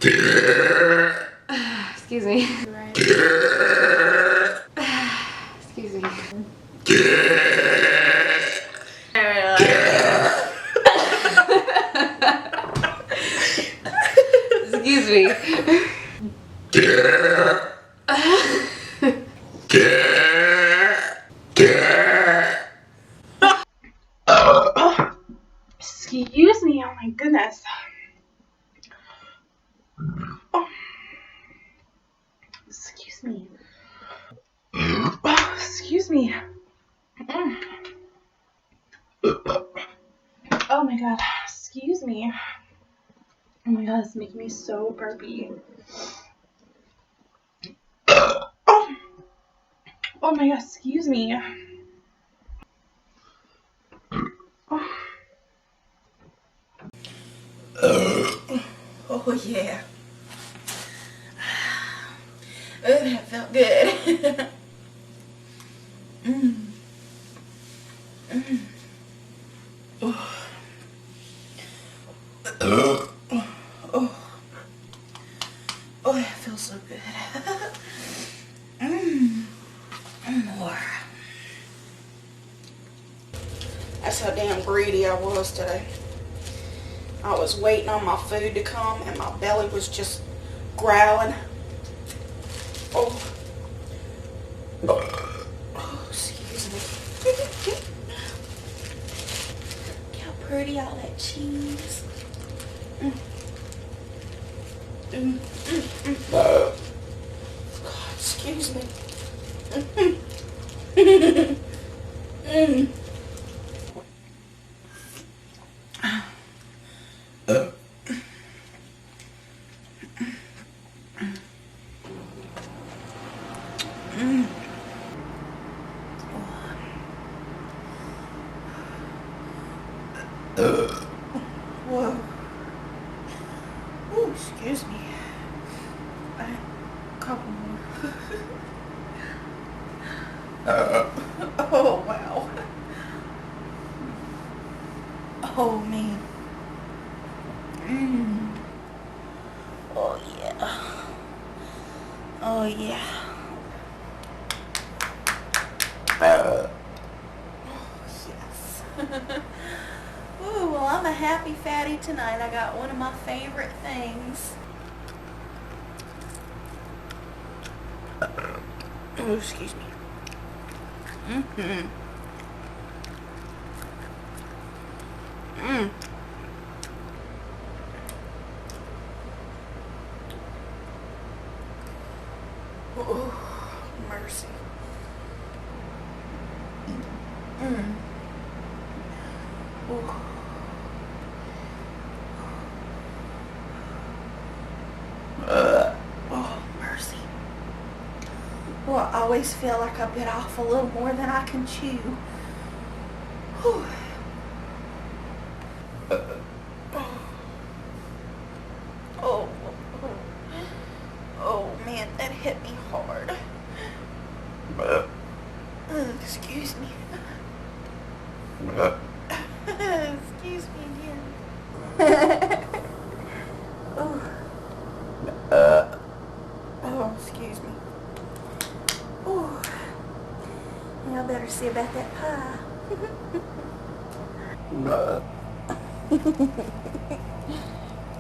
Excuse me. Right. Excuse me. Excuse me. Excuse me, oh my goodness. Oh. Excuse me. Oh, excuse me. Oh my god, excuse me. Oh my god, it's making me so burpy. Oh, oh my god, excuse me. Oh yeah. Oh, that felt good. Oh, that feels so good. More. That's how damn greedy I was today. I was waiting on my food to come and my belly was just growling. Oh, excuse me. Look how pretty all that cheese. God, excuse me. Whoa. Ooh, excuse me. A couple more. Oh, wow. Oh, man. Oh, yeah. Oh, yeah. Yes. Ooh, well, I'm a happy fatty tonight. I got one of my favorite things. Oh, excuse me. Oh, mercy. Oh. Oh, mercy. Well, I always feel like I bit off a little more than I can chew. Whew. Oh, oh, man, that hit me hard. Excuse me. Excuse me again. Oh. Oh, excuse me. Oh. Now I better see about that pie.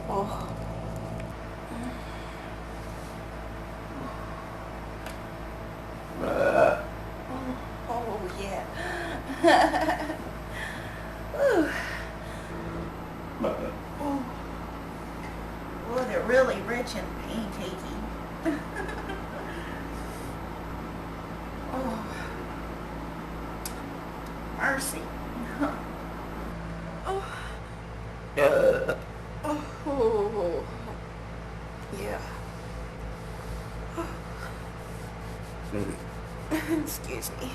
Oh. Oh, yeah. Ooh. Oh. Well, they're really rich and pancakey. Oh. Mercy. Oh. Oh. Yeah. Excuse me.